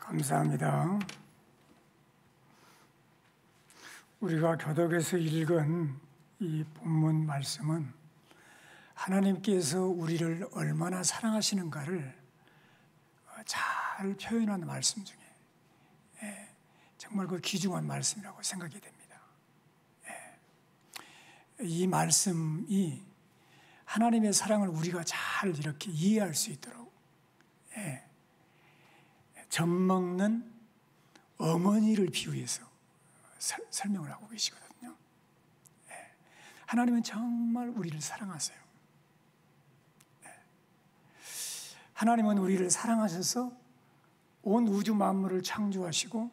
감사합니다. 우리가 교독에서 읽은 이 본문 말씀은 하나님께서 우리를 얼마나 사랑하시는가를 잘 표현한 말씀 중에 정말 그 귀중한 말씀이라고 생각이 됩니다. 이 말씀이 하나님의 사랑을 우리가 잘 이렇게 이해할 수 있도록 젖 먹는 어머니를 비유해서 설명을 하고 계시거든요. 하나님은 정말 우리를 사랑하세요. 하나님은 우리를 사랑하셔서 온 우주 만물을 창조하시고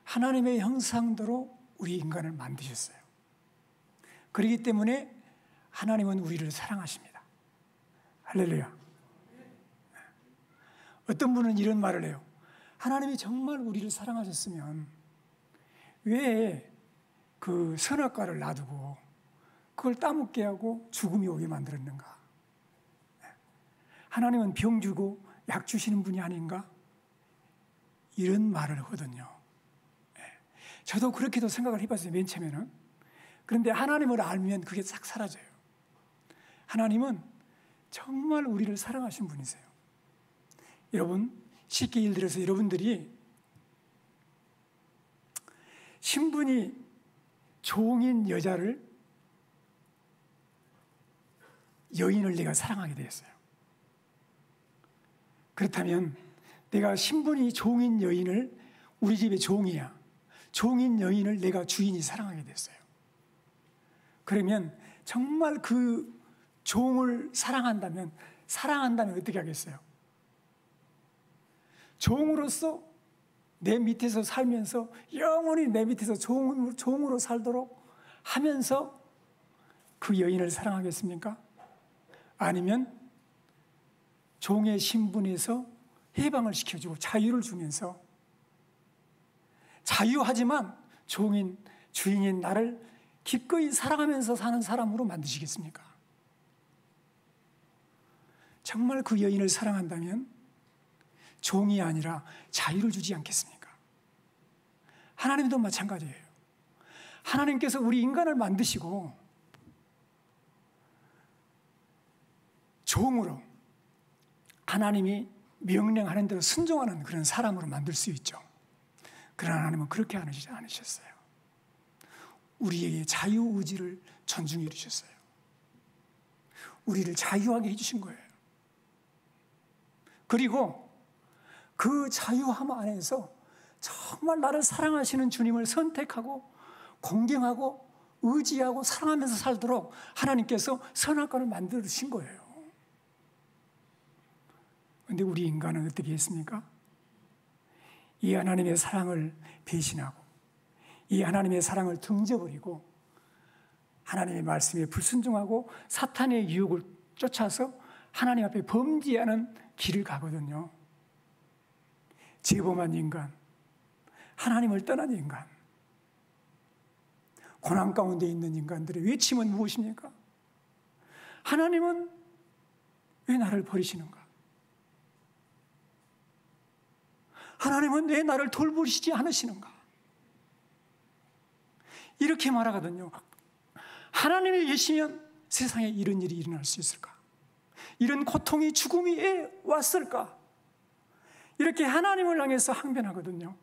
하나님의 형상대로 우리 인간을 만드셨어요. 그렇기 때문에 하나님은 우리를 사랑하십니다. 할렐루야. 어떤 분은 이런 말을 해요. 하나님이 정말 우리를 사랑하셨으면 왜 그 선악과를 놔두고 그걸 따먹게 하고 죽음이 오게 만들었는가? 하나님은 병 주고 약 주시는 분이 아닌가? 이런 말을 하거든요. 저도 그렇게도 생각을 해봤어요, 맨 처음에는. 그런데 하나님을 알면 그게 싹 사라져요. 하나님은 정말 우리를 사랑하신 분이세요. 여러분, 쉽게 예를 들어서 여러분들이 신분이 종인 여인을 내가 사랑하게 되었어요. 그렇다면 내가 신분이 종인 여인을, 우리 집의 종이야, 종인 여인을 내가 주인이 사랑하게 됐어요. 그러면 정말 그 종을 사랑한다면 어떻게 하겠어요? 종으로서 내 밑에서 살면서 영원히 내 밑에서 종으로 살도록 하면서 그 여인을 사랑하겠습니까? 아니면 종의 신분에서 해방을 시켜주고 자유를 주면서 자유하지만 주인인 나를 기꺼이 사랑하면서 사는 사람으로 만드시겠습니까? 정말 그 여인을 사랑한다면 종이 아니라 자유를 주지 않겠습니까? 하나님도 마찬가지예요. 하나님께서 우리 인간을 만드시고 종으로 하나님이 명령하는 대로 순종하는 그런 사람으로 만들 수 있죠. 그러나 하나님은 그렇게 하시지 않으셨어요. 우리에게 자유의지를 존중해 주셨어요. 우리를 자유하게 해주신 거예요. 그리고 그 자유함 안에서 정말 나를 사랑하시는 주님을 선택하고 공경하고 의지하고 사랑하면서 살도록 하나님께서 선악과를 만드신 거예요. 그런데 우리 인간은 어떻게 했습니까? 이 하나님의 사랑을 배신하고 이 하나님의 사랑을 등져버리고 하나님의 말씀에 불순종하고 사탄의 유혹을 쫓아서 하나님 앞에 범죄하는 길을 가거든요. 죄범한 인간, 하나님을 떠난 인간, 고난 가운데 있는 인간들의 외침은 무엇입니까? 하나님은 왜 나를 버리시는가? 하나님은 왜 나를 돌보시지 않으시는가? 이렇게 말하거든요. 하나님이 계시면 세상에 이런 일이 일어날 수 있을까? 이런 고통이, 죽음이 왜 왔을까? 이렇게 하나님을 향해서 항변하거든요.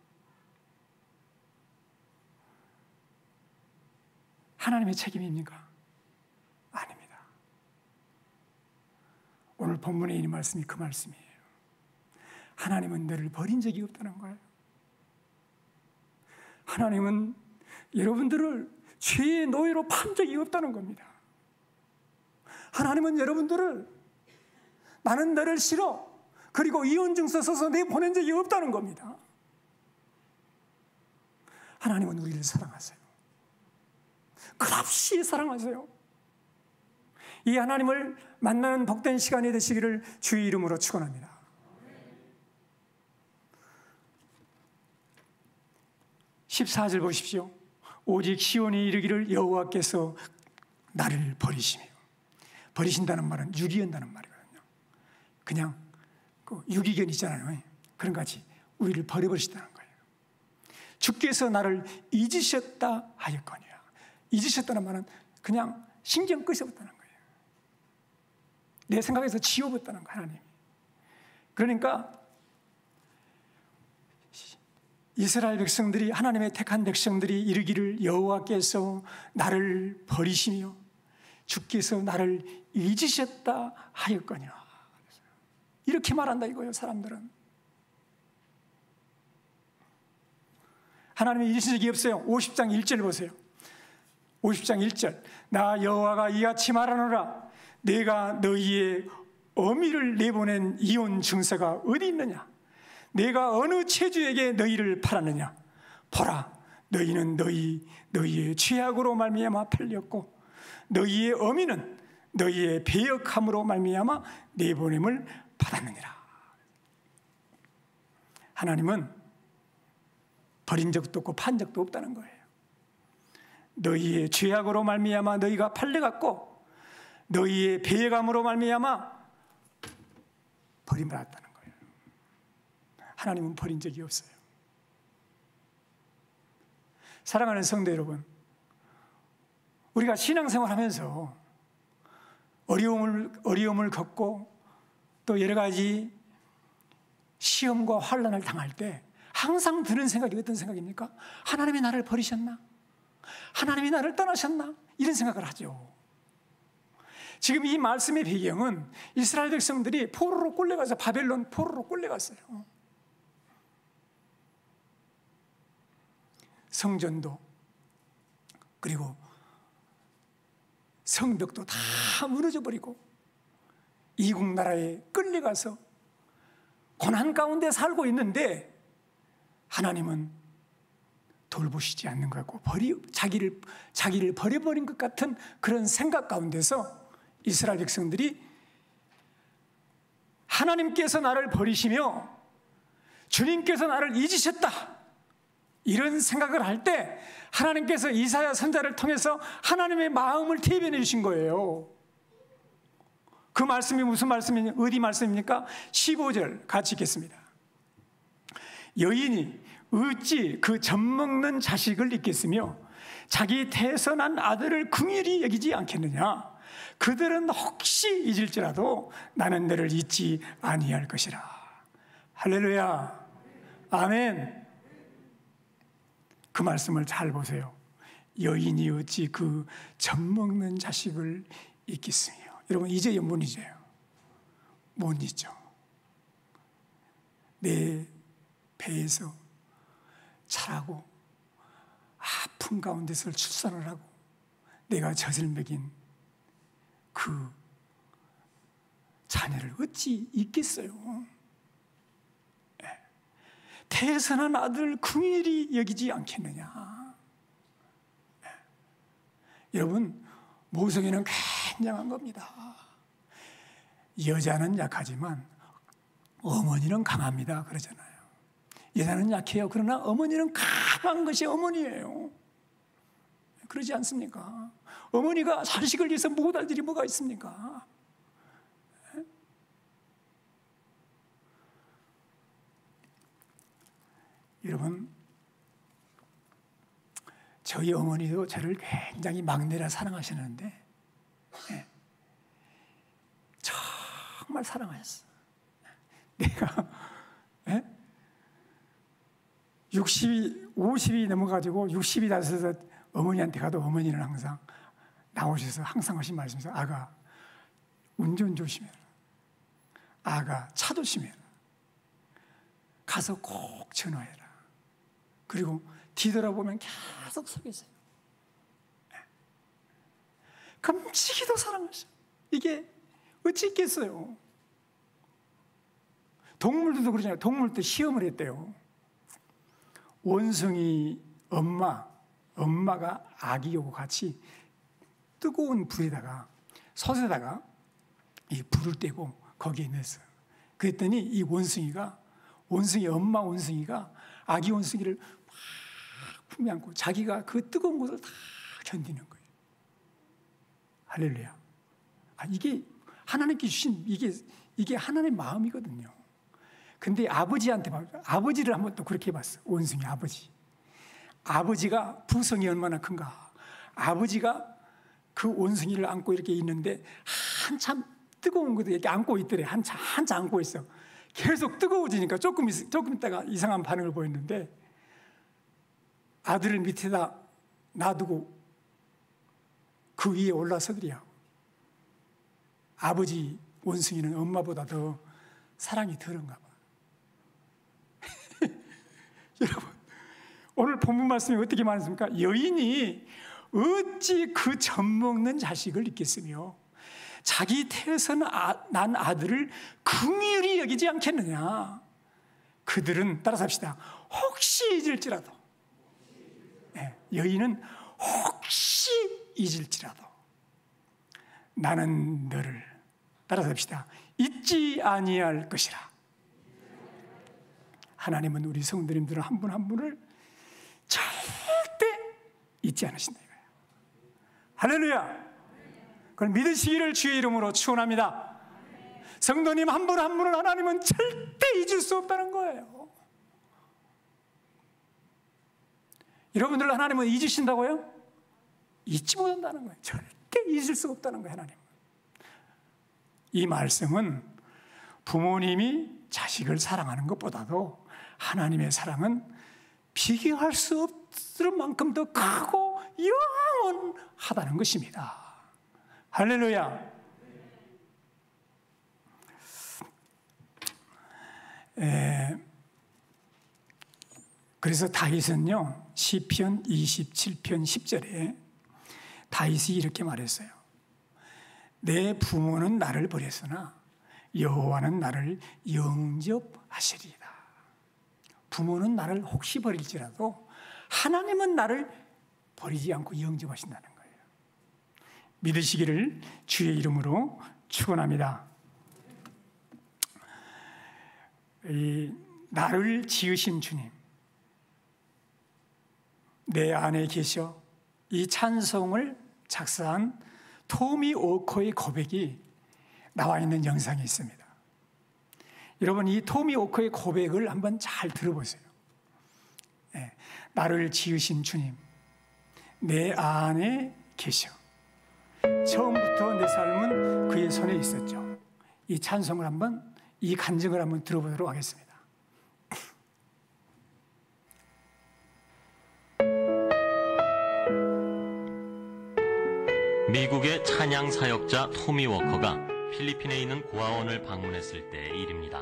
하나님의 책임입니까? 아닙니다. 오늘 본문에 있는 말씀이 그 말씀이에요. 하나님은 너를 버린 적이 없다는 거예요. 하나님은 여러분들을 죄의 노예로 판 적이 없다는 겁니다. 하나님은 여러분들을 나는 너를 싫어, 그리고 이혼증서 써서 내보낸 적이 없다는 겁니다. 하나님은 우리를 사랑하세요. 끝없이 사랑하세요. 이 하나님을 만나는 복된 시간이 되시기를 주의 이름으로 축원합니다. 14절 보십시오. 오직 시온이 이르기를 여호와께서 나를 버리시며, 버리신다는 말은 유기한다는 말이거든요. 그냥 그 유기견 있잖아요. 그런 같이 우리를 버려버리셨다는 거예요. 주께서 나를 잊으셨다 하였거니와. 잊으셨다는 말은 그냥 신경 끄셨다는 거예요. 내 생각에서 지워버렸다는 거예요, 하나님이. 그러니까 이스라엘 백성들이, 하나님의 택한 백성들이 이르기를 여호와께서 나를 버리시며 주께서 나를 잊으셨다 하였거니와. 이렇게 말한다 이거예요, 사람들은. 하나님이 잊으신 적이 없어요. 50장 1절 보세요. 50장 1절. 나 여호와가 이같이 말하노라. 내가 너희의 어미를 내보낸 이혼 증서가 어디 있느냐? 내가 어느 체주에게 너희를 팔았느냐? 보라, 너희는 너희의 죄악으로 말미암아 팔렸고 너희의 어미는 너희의 배역함으로 말미암아 내보냄을 받았느니라. 하나님은 버린 적도 없고 판 적도 없다는 거예요. 너희의 죄악으로 말미암아 너희가 팔려갔고 너희의 배역함으로 말미암아 버림받았다는 거예요. 하나님은 버린 적이 없어요. 사랑하는 성도 여러분, 우리가 신앙생활하면서 어려움을 겪고 또 여러 가지 시험과 환난을 당할 때 항상 드는 생각이 어떤 생각입니까? 하나님이 나를 버리셨나? 하나님이 나를 떠나셨나? 이런 생각을 하죠. 지금 이 말씀의 배경은 이스라엘 백성들이 포로로 끌려가서 바벨론 포로로 끌려갔어요. 성전도 그리고 성벽도 다 무너져 버리고 이국 나라에 끌려가서 고난 가운데 살고 있는데 하나님은 돌보시지 않는 것 같고 자기를 버려버린 것 같은 그런 생각 가운데서 이스라엘 백성들이 하나님께서 나를 버리시며 주님께서 나를 잊으셨다 이런 생각을 할 때 하나님께서 이사야 선지자를 통해서 하나님의 마음을 대변해 주신 거예요. 그 말씀이 무슨 말씀이냐? 어디 말씀입니까? 15절 같이 읽겠습니다. 여인이 어찌 그 젖먹는 자식을 잊겠으며 자기 태선한 아들을 긍휼히 여기지 않겠느냐? 그들은 혹시 잊을지라도 나는 너를 잊지 아니할 것이라. 할렐루야. 아멘. 그 말씀을 잘 보세요. 여인이 어찌 그 젖먹는 자식을 잊겠으며. 여러분 이제 못 잊어요. 못 잊죠. 내 배에서 자라고 아픈 가운데서 출산을 하고 내가 젖을 먹인 그 자녀를 어찌 잊겠어요. 태선한 아들 긍휼히 여기지 않겠느냐. 여러분 모성애는 굉장한 겁니다. 여자는 약하지만 어머니는 강합니다 그러잖아요. 여자는 약해요. 그러나 어머니는 강한 것이 어머니예요. 그러지 않습니까? 어머니가 자식을 위해서 못할 일이 뭐가 있습니까? 여러분, 저희 어머니도 저를 굉장히 막내라 사랑하시는데 정말 사랑하셨어. 내가 50이 넘어가지고 60이 다서서 어머니한테 가도 어머니는 항상 나오셔서 항상 하신 말씀이서 아가 운전 조심해라. 아가 차 조심해라. 가서 꼭 전화해라. 그리고 뒤돌아보면 계속 서 계세요. 끔찍이도 사랑하셔. 이게 어찌 있겠어요. 동물들도 그러잖아요. 동물도 시험을 했대요. 원숭이 엄마가 아기하고 같이 뜨거운 불에다가 솥에다가 이 불을 떼고 거기에 넣었어요. 그랬더니 이 엄마 원숭이가 아기 원숭이를 막 품에 안고 자기가 그 뜨거운 것을 다 견디는 거예요. 할렐루야. 이게 하나님께 주신 이게 하나님의 마음이거든요. 근데 아버지한테 아버지를 한번 또 그렇게 해봤어. 원숭이 아버지. 아버지가 부성이 얼마나 큰가. 아버지가 그 원숭이를 안고 이렇게 있는데 한참 뜨거운 것도 이렇게 안고 있더래. 한참 안고 있어. 계속 뜨거워지니까 조금 있다가 이상한 반응을 보였는데 아들을 밑에다 놔두고 그 위에 올라서더래요. 아버지 원숭이는 엄마보다 더 사랑이 덜한가 봐. 여러분, 오늘 본문 말씀이 어떻게 말했습니까? 여인이 어찌 그 젖먹는 자식을 잊겠으며 자기 태에서 난 아들을 긍휼히 여기지 않겠느냐. 그들은 따라서 합시다. 혹시 잊을지라도. 네, 여인은 혹시 잊을지라도 나는 너를 따라서 합시다. 잊지 아니할 것이라. 하나님은 우리 성도님들 한 분 한 분을 절대 잊지 않으신다 이거예요. 할렐루야. 그걸 믿으시기를 주의 이름으로 축원합니다. 성도님 한 분 한 분을 하나님은 절대 잊을 수 없다는 거예요. 여러분들 하나님은 잊으신다고요? 잊지 못한다는 거예요. 절대 잊을 수 없다는 거예요. 하나님은. 이 말씀은 부모님이 자식을 사랑하는 것보다도 하나님의 사랑은 비교할 수 없을 만큼 더 크고 영원하다는 것입니다. 할렐루야. 그래서 다윗은요, 시편 27편 10절에 다윗이 이렇게 말했어요. 내 부모는 나를 버렸으나 여호와는 나를 영접하시리이다. 부모는 나를 혹시 버릴지라도 하나님은 나를 버리지 않고 영접하신다는 거예요. 믿으시기를 주의 이름으로 축원합니다. 나를 지으신 주님, 내 안에 계셔. 이 찬송을 작사한 토미 오커의 고백이 나와 있는 영상이 있습니다. 여러분, 이 토미 오커의 고백을 한번 잘 들어보세요. 네, 나를 지으신 주님, 내 안에 계셔. 처음부터 내 삶은 그의 손에 있었죠. 이 찬송을 한번, 이 간증을 한번 들어보도록 하겠습니다. 미국의 찬양 사역자 토미 워커가 필리핀에 있는 고아원을 방문했을 때의 일입니다.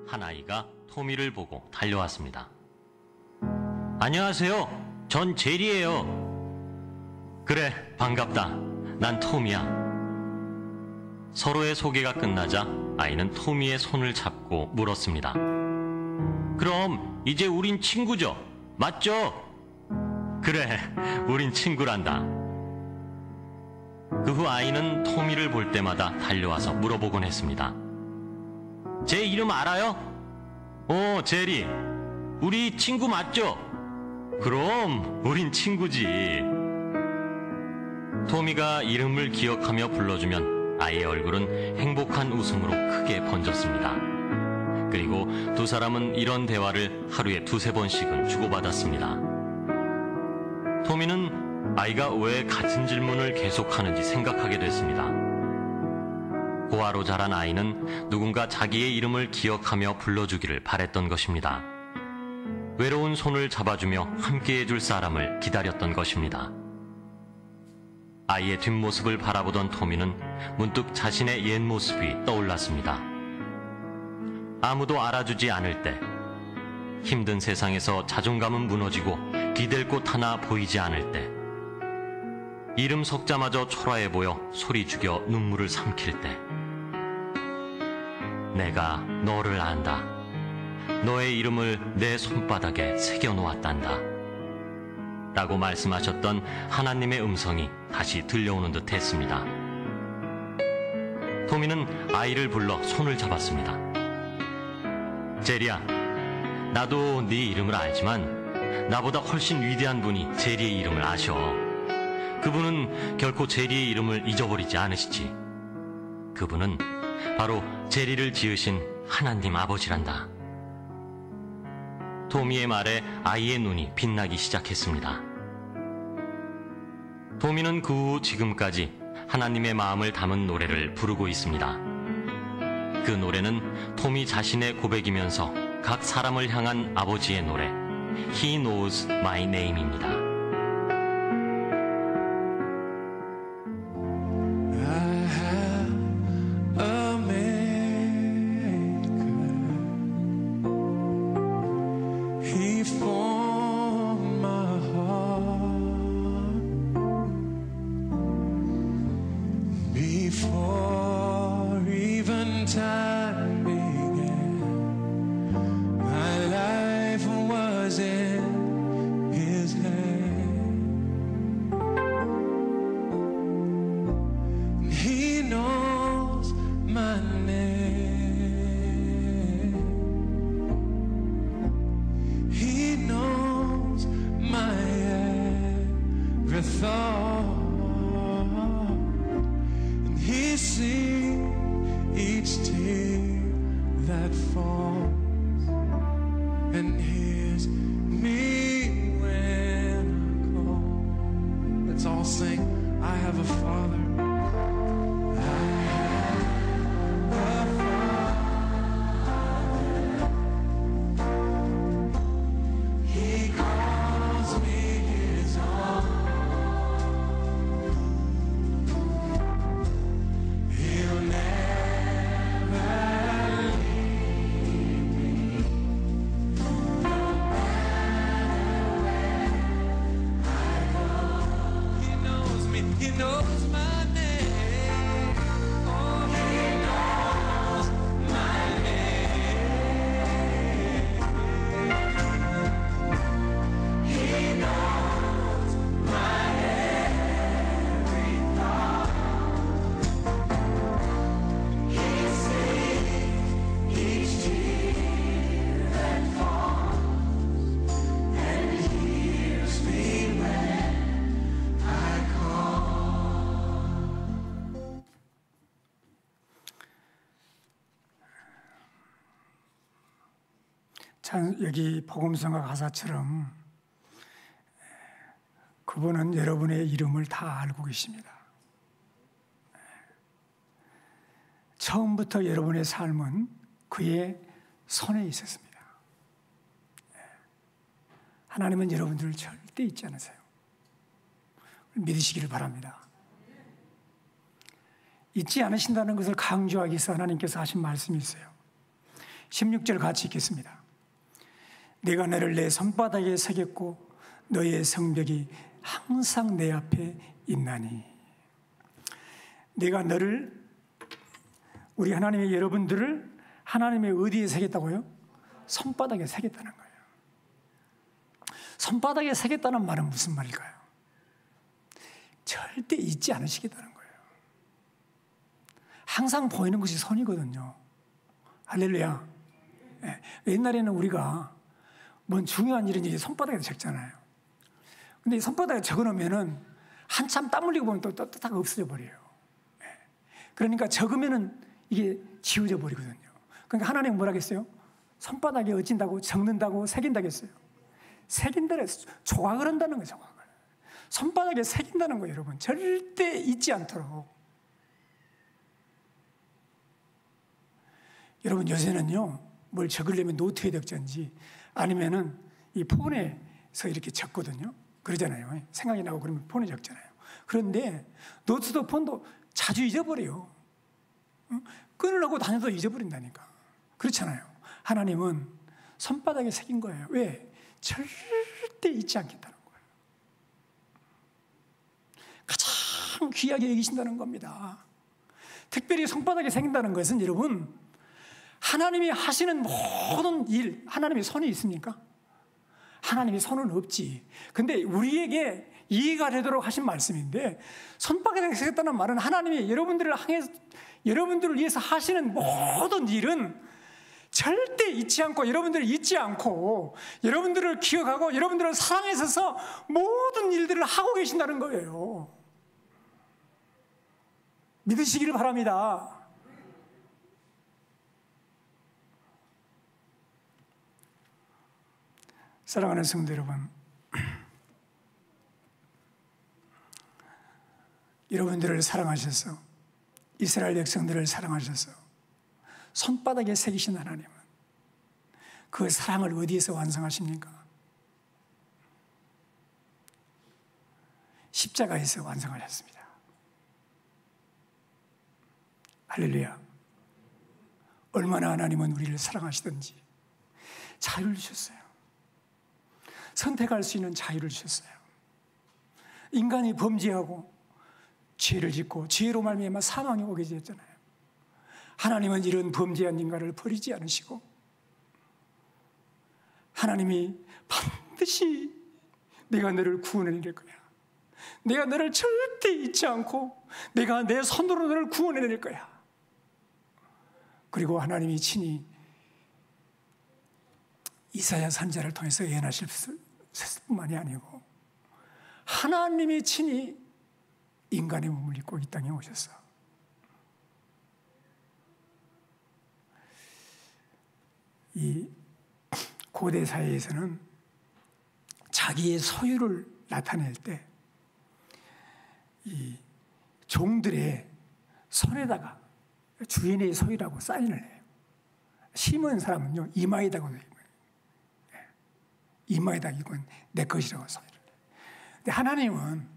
한 아이가 토미를 보고 달려왔습니다. 안녕하세요. 전 제리예요. 그래, 반갑다. 난 토미야. 서로의 소개가 끝나자 아이는 토미의 손을 잡고 물었습니다. 그럼 이제 우린 친구죠? 맞죠? 그래, 우린 친구란다. 그 후 아이는 토미를 볼 때마다 달려와서 물어보곤 했습니다. 제 이름 알아요? 제리. 우리 친구 맞죠? 그럼 우린 친구지. 토미가 이름을 기억하며 불러주면 아이의 얼굴은 행복한 웃음으로 크게 번졌습니다. 그리고 두 사람은 이런 대화를 하루에 2-3번씩은 주고받았습니다. 토미는 아이가 왜 같은 질문을 계속하는지 생각하게 됐습니다. 고아로 자란 아이는 누군가 자기의 이름을 기억하며 불러주기를 바랬던 것입니다. 외로운 손을 잡아주며 함께해줄 사람을 기다렸던 것입니다. 아이의 뒷모습을 바라보던 토미는 문득 자신의 옛 모습이 떠올랐습니다. 아무도 알아주지 않을 때, 힘든 세상에서 자존감은 무너지고 기댈 곳 하나 보이지 않을 때, 이름 석자마저 초라해 보여 소리 죽여 눈물을 삼킬 때, 내가 너를 안다. 너의 이름을 내 손바닥에 새겨놓았단다. 라고 말씀하셨던 하나님의 음성이 다시 들려오는 듯 했습니다. 토미는 아이를 불러 손을 잡았습니다. 제리야, 나도 네 이름을 알지만 나보다 훨씬 위대한 분이 제리의 이름을 아셔. 그분은 결코 제리의 이름을 잊어버리지 않으시지. 그분은 바로 제리를 지으신 하나님 아버지란다. 도미의 말에 아이의 눈이 빛나기 시작했습니다. 도미는 그 후 지금까지 하나님의 마음을 담은 노래를 부르고 있습니다. 그 노래는 토미 자신의 고백이면서 각 사람을 향한 아버지의 노래 He Knows My Name입니다. 여기 복음성가 가사처럼 그분은 여러분의 이름을 다 알고 계십니다. 처음부터 여러분의 삶은 그의 손에 있었습니다. 하나님은 여러분들을 절대 잊지 않으세요. 믿으시기를 바랍니다. 잊지 않으신다는 것을 강조하기 위해서 하나님께서 하신 말씀이 있어요. 16절 같이 읽겠습니다. 내가 너를 내 손바닥에 새겼고 너의 성벽이 항상 내 앞에 있나니. 내가 너를, 우리 하나님의 여러분들을 하나님의 어디에 새겼다고요? 손바닥에 새겼다는 거예요. 손바닥에 새겼다는 말은 무슨 말일까요? 절대 잊지 않으시겠다는 거예요. 항상 보이는 것이 손이거든요. 할렐루야. 옛날에는 우리가 뭔 중요한 일인지 손바닥에 적잖아요. 근데 이 손바닥에 적어놓으면은 한참 땀 흘리고 보면 또 딱 없어져 버려요. 그러니까 적으면은 이게 지워져 버리거든요. 그러니까 하나님은 뭐라 했어요? 손바닥에 어찐다고, 적는다고, 새긴다고 했어요. 새긴다고 해서 조각을 한다는 거예요, 조각을. 손바닥에 새긴다는 거예요, 여러분. 절대 잊지 않도록. 여러분, 요새는요, 뭘 적으려면 노트에 적든지 아니면은 이 폰에서 이렇게 적거든요. 그러잖아요. 생각이 나고 그러면 폰에 적잖아요. 그런데 노트도 폰도 자주 잊어버려요. 끊으려고 다녀도 잊어버린다니까. 그렇잖아요. 하나님은 손바닥에 새긴 거예요. 왜? 절대 잊지 않겠다는 거예요. 가장 귀하게 여기신다는 겁니다. 특별히 손바닥에 새긴다는 것은 여러분, 하나님이 하시는 모든 일, 하나님의 손이 있습니까? 하나님의 손은 없지. 근데 우리에게 이해가 되도록 하신 말씀인데, 손바닥에 새겼다는 말은 하나님이 여러분들을 위해서 하시는 모든 일은 절대 잊지 않고, 여러분들을 잊지 않고, 여러분들을 기억하고, 여러분들을 사랑해서 모든 일들을 하고 계신다는 거예요. 믿으시기를 바랍니다. 사랑하는 성도 여러분, 여러분들을 사랑하셔서 이스라엘 백성들을 사랑하셔서 손바닥에 새기신 하나님은 그 사랑을 어디에서 완성하십니까? 십자가에서 완성하셨습니다. 할렐루야. 얼마나 하나님은 우리를 사랑하시든지 자유를 주셨어요. 선택할 수 있는 자유를 주셨어요. 인간이 범죄하고 죄를 짓고 죄로 말미암아 사망이 오게 되었잖아요. 하나님은 이런 범죄한 인간을 버리지 않으시고 하나님이 반드시 내가 너를 구원해낼 거야. 내가 너를 절대 잊지 않고 내가 내 손으로 너를 구원해낼 거야. 그리고 하나님이 친히 이사야 선지자를 통해서 예언하실 뿐만이 아니고 하나님이 친히 인간의 몸을 입고 이 땅에 오셨어. 이 고대 사회에서는 자기의 소유를 나타낼 때 이 종들의 손에다가 주인의 소유라고 사인을 해요. 심은 사람은요 이마에다가 이마에다 이건 내 것이라고 소유를 해요. 근데 하나님은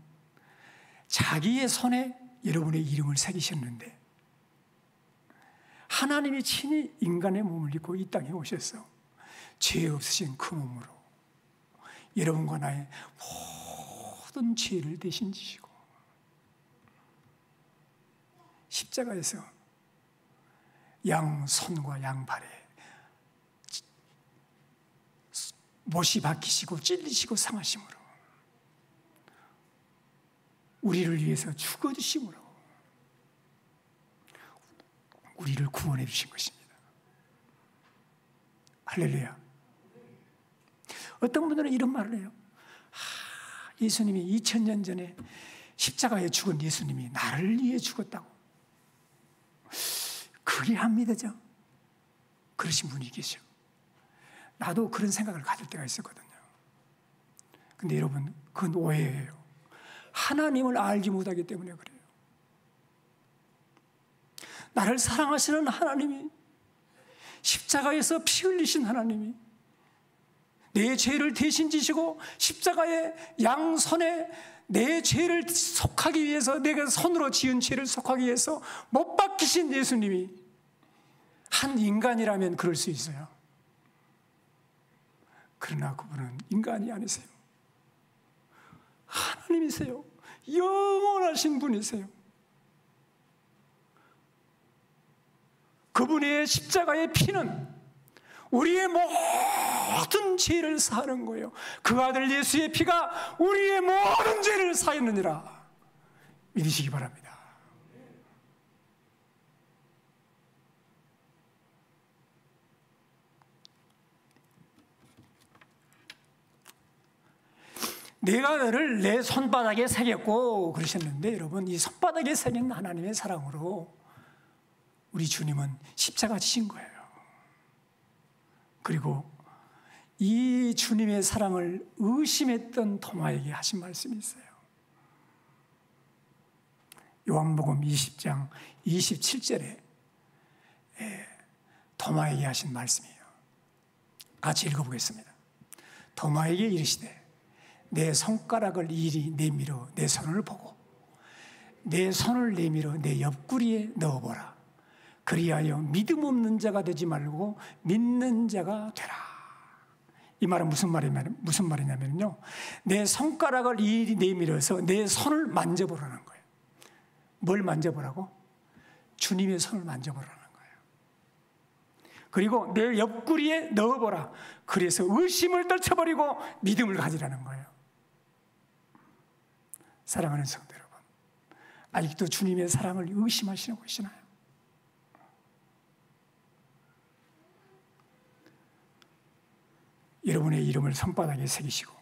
자기의 손에 여러분의 이름을 새기셨는데 하나님이 친히 인간의 몸을 입고 이 땅에 오셔서 죄 없으신 그 몸으로 여러분과 나의 모든 죄를 대신 지시고 십자가에서 양손과 양발에 못이 박히시고 찔리시고 상하심으로 우리를 위해서 죽어주심으로 우리를 구원해 주신 것입니다. 할렐루야. 어떤 분들은 이런 말을 해요. 예수님이 2000년 전에 십자가에 죽은 예수님이 나를 위해 죽었다고. 그게 안 믿어져. 그러신 분이 계셔. 나도 그런 생각을 가질 때가 있었거든요. 근데 여러분, 그건 오해예요. 하나님을 알지 못하기 때문에 그래요. 나를 사랑하시는 하나님이, 십자가에서 피 흘리신 하나님이 내 죄를 대신 지시고 십자가의 양손에 내 죄를 속하기 위해서, 내가 손으로 지은 죄를 속하기 위해서 못 박히신 예수님이 한 인간이라면 그럴 수 있어요. 그러나 그분은 인간이 아니세요. 하나님이세요. 영원하신 분이세요. 그분의 십자가의 피는 우리의 모든 죄를 사하는 거예요. 그 아들 예수의 피가 우리의 모든 죄를 사했느니라. 믿으시기 바랍니다. 내가 너를 내 손바닥에 새겼고 그러셨는데, 여러분, 이 손바닥에 새긴 하나님의 사랑으로 우리 주님은 십자가 지신 거예요. 그리고 이 주님의 사랑을 의심했던 도마에게 하신 말씀이 있어요. 요한복음 20장 27절에 도마에게 하신 말씀이에요. 같이 읽어보겠습니다. 도마에게 이르시되 내 손가락을 이리 내밀어 내 손을 보고 내 손을 내밀어 내 옆구리에 넣어보라. 그리하여 믿음 없는 자가 되지 말고 믿는 자가 되라. 이 말은 무슨 말이냐면요, 내 손가락을 이리 내밀어서 내 손을 만져보라는 거예요. 뭘 만져보라고? 주님의 손을 만져보라는 거예요. 그리고 내 옆구리에 넣어보라. 그래서 의심을 떨쳐버리고 믿음을 가지라는 거예요. 사랑하는 성도 여러분, 아직도 주님의 사랑을 의심하시고 계시나요? 여러분의 이름을 손바닥에 새기시고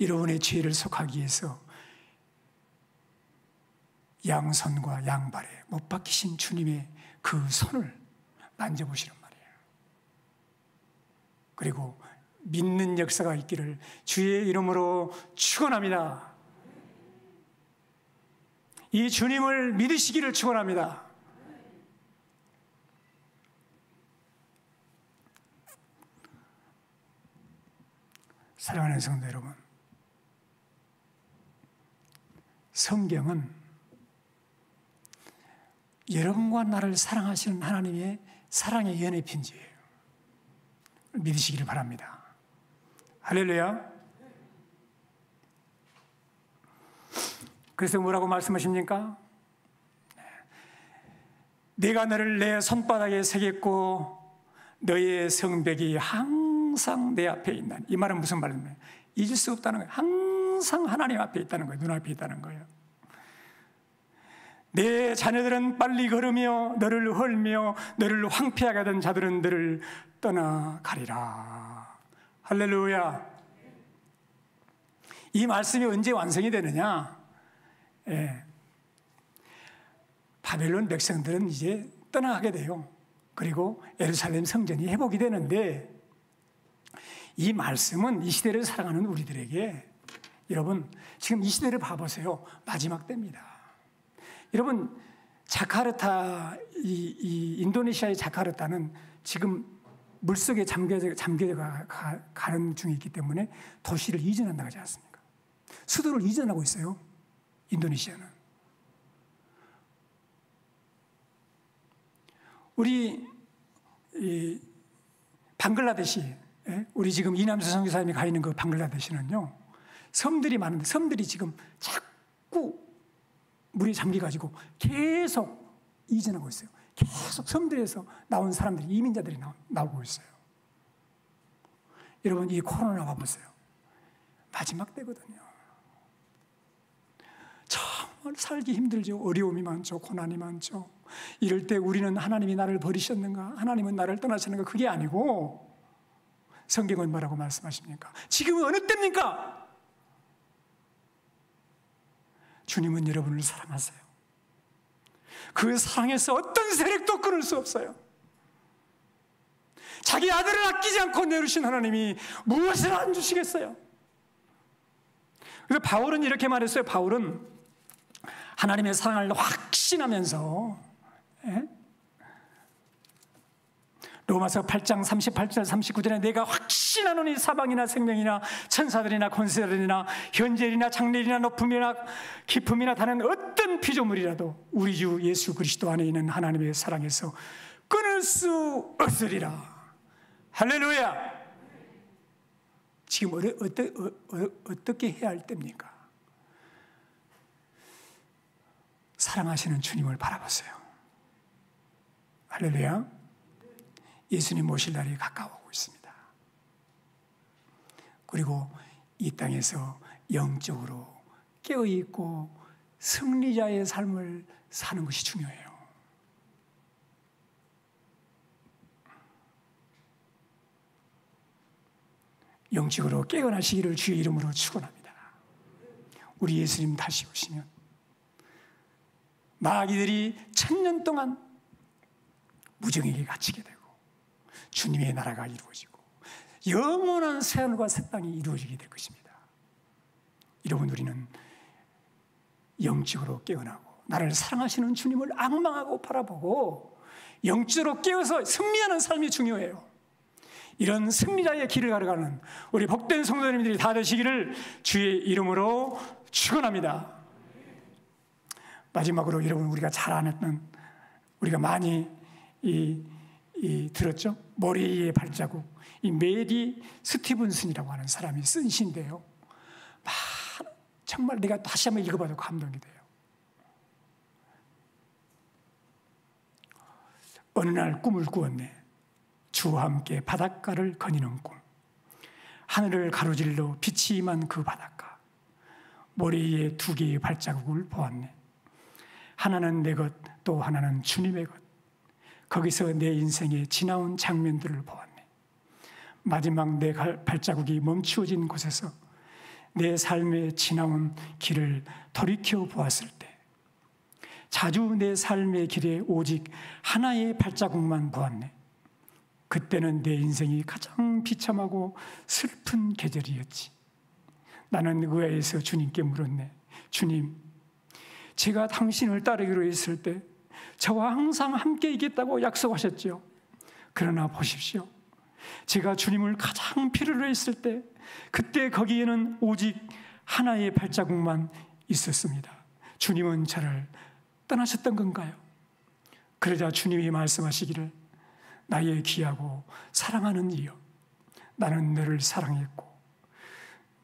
여러분의 죄를 속하기 위해서 양손과 양발에 못 박히신 주님의 그 손을 만져보시란 말이에요. 그리고 믿는 역사가 있기를 주의 이름으로 축원합니다. 이 주님을 믿으시기를 축원합니다. 사랑하는 성도 여러분, 성경은 여러분과 나를 사랑하시는 하나님의 사랑의 연애 편지예요. 믿으시기를 바랍니다. 할렐루야. 그래서 뭐라고 말씀하십니까? 내가 너를 내 손바닥에 새겼고 너의 성벽이 항상 내 앞에 있나니. 이 말은 무슨 말입니까? 잊을 수 없다는 거예요. 항상 하나님 앞에 있다는 거예요. 눈앞에 있다는 거예요. 내 자녀들은 빨리 걸으며 너를 헐며 너를 황폐하게 하던 자들은 너를 떠나가리라. 할렐루야. 이 말씀이 언제 완성이 되느냐? 바벨론 백성들은 이제 떠나가게 돼요. 그리고 예루살렘 성전이 회복이 되는데, 이 말씀은 이 시대를 살아가는 우리들에게, 여러분 지금 이 시대를 봐보세요. 마지막 때입니다. 여러분 자카르타, 이 인도네시아의 자카르타는 지금 물속에 가는 중에 있기 때문에 도시를 이전한다고 하지 않습니까? 수도를 이전하고 있어요. 인도네시아는. 우리 방글라데시, 우리 지금 이남수 선교사님이 가 있는 그 방글라데시는요, 섬들이 많은데 섬들이 지금 자꾸 물이 잠겨가지고 계속 이전하고 있어요. 계속 섬들에서 나온 사람들이, 이민자들이 나오고 있어요. 여러분 이 코로나 봐보세요. 마지막 때거든요. 정말 살기 힘들죠. 어려움이 많죠. 고난이 많죠. 이럴 때 우리는 하나님이 나를 버리셨는가? 하나님은 나를 떠나셨는가? 그게 아니고, 성경은 뭐라고 말씀하십니까? 지금은 어느 때입니까? 주님은 여러분을 사랑하세요. 그 사랑에서 어떤 세력도 끊을 수 없어요. 자기 아들을 아끼지 않고 내주신 하나님이 무엇을 안 주시겠어요? 그래서 바울은 이렇게 말했어요. 바울은 하나님의 사랑을 확신하면서, 로마서 8장 38절 39절에 내가 확신하노니 사방이나 생명이나 천사들이나 권세들이나 현재이나 장래이나 높음이나 깊음이나 다른 어떤 피조물이라도 우리 주 예수 그리스도 안에 있는 하나님의 사랑에서 끊을 수 없으리라. 할렐루야. 지금 어떻게 해야 할 때입니까? 사랑하시는 주님을 바라보세요. 할렐루야. 예수님 모실 날이 가까워오고 있습니다. 그리고 이 땅에서 영적으로 깨어있고 승리자의 삶을 사는 것이 중요해요. 영적으로 깨어나시기를 주의 이름으로 축원합니다. 우리 예수님 다시 오시면 마귀들이 1000년 동안 무정에게 갇히게 되고 주님의 나라가 이루어지고 영원한 새하늘과 새 땅이 이루어지게 될 것입니다. 여러분, 우리는 영적으로 깨어나고 나를 사랑하시는 주님을 앙망하고 바라보고 영적으로 깨어서 승리하는 삶이 중요해요. 이런 승리자의 길을 걸어가는 우리 복된 성도님들이 다 되시기를 주의 이름으로 축원합니다. 마지막으로 여러분, 우리가 잘 안 했던, 우리가 많이 들었죠? 모래의 발자국. 이 메리 스티븐슨이라고 하는 사람이 쓴 시인데요. 정말 내가 다시 한번 읽어봐도 감동이 돼요. 어느 날 꿈을 꾸었네. 주와 함께 바닷가를 거니는 꿈. 하늘을 가로질러 빛이 임한 그 바닷가. 모래의 2개의 발자국을 보았네. 하나는 내 것, 또 하나는 주님의 것. 거기서 내 인생의 지나온 장면들을 보았네. 마지막 내 발자국이 멈추어진 곳에서 내 삶의 지나온 길을 돌이켜 보았을 때 자주 내 삶의 길에 오직 하나의 발자국만 보았네. 그때는 내 인생이 가장 비참하고 슬픈 계절이었지. 나는 의아해서 주님께 물었네. 주님, 제가 당신을 따르기로 했을 때 저와 항상 함께 있겠다고 약속하셨죠. 그러나 보십시오. 제가 주님을 가장 필요로 했을 때 그때 거기에는 오직 하나의 발자국만 있었습니다. 주님은 저를 떠나셨던 건가요? 그러자 주님이 말씀하시기를 나의 귀하고 사랑하는 이여, 나는 너를 사랑했고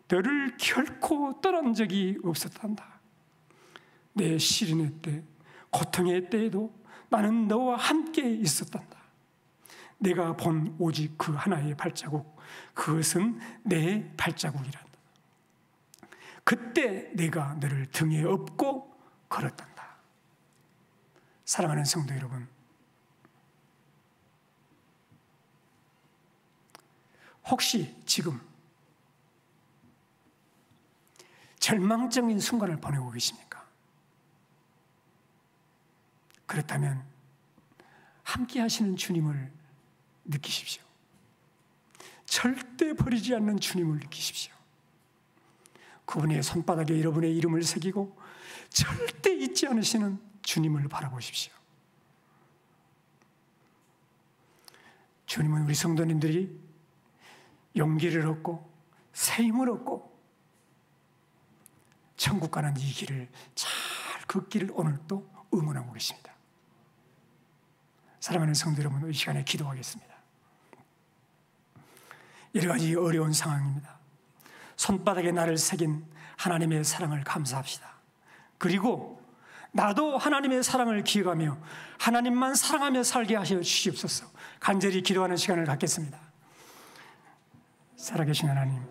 너를 결코 떠난 적이 없었단다. 내 시련의 때, 고통의 때에도 나는 너와 함께 있었단다. 내가 본 오직 그 하나의 발자국, 그것은 내 발자국이란다. 그때 내가 너를 등에 업고 걸었단다. 사랑하는 성도 여러분, 혹시 지금 절망적인 순간을 보내고 계십니까? 그렇다면 함께 하시는 주님을 느끼십시오. 절대 버리지 않는 주님을 느끼십시오. 그분의 손바닥에 여러분의 이름을 새기고 절대 잊지 않으시는 주님을 바라보십시오. 주님은 우리 성도님들이 용기를 얻고 새 힘을 얻고 천국 가는 이 길을 잘 걷기를 오늘도 응원하고 계십니다. 사랑하는 성도 여러분, 이 시간에 기도하겠습니다. 여러 가지 어려운 상황입니다. 손바닥에 나를 새긴 하나님의 사랑을 감사합시다. 그리고 나도 하나님의 사랑을 기억하며 하나님만 사랑하며 살게 하셔 주시옵소서. 간절히 기도하는 시간을 갖겠습니다. 살아계신 하나님,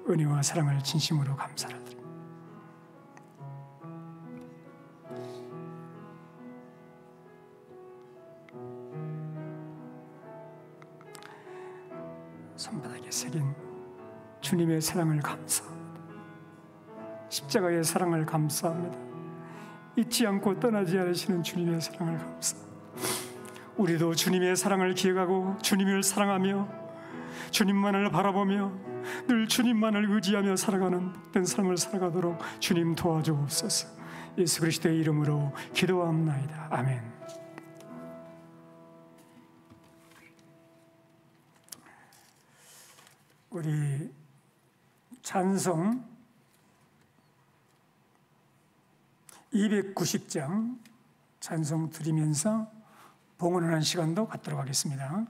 은혜와 사랑을 진심으로 감사를 드립니다. 손바닥에 새긴 주님의 사랑을 감사합니다. 십자가의 사랑을 감사합니다. 잊지 않고 떠나지 않으시는 주님의 사랑을 감사합니다. 우리도 주님의 사랑을 기억하고 주님을 사랑하며 주님만을 바라보며 늘 주님만을 의지하며 살아가는 복된 삶을 살아가도록 주님 도와주옵소서. 예수 그리스도의 이름으로 기도합나이다. 아멘. 우리 찬송 290장 찬송 드리면서 봉헌하는 시간도 갖도록 하겠습니다.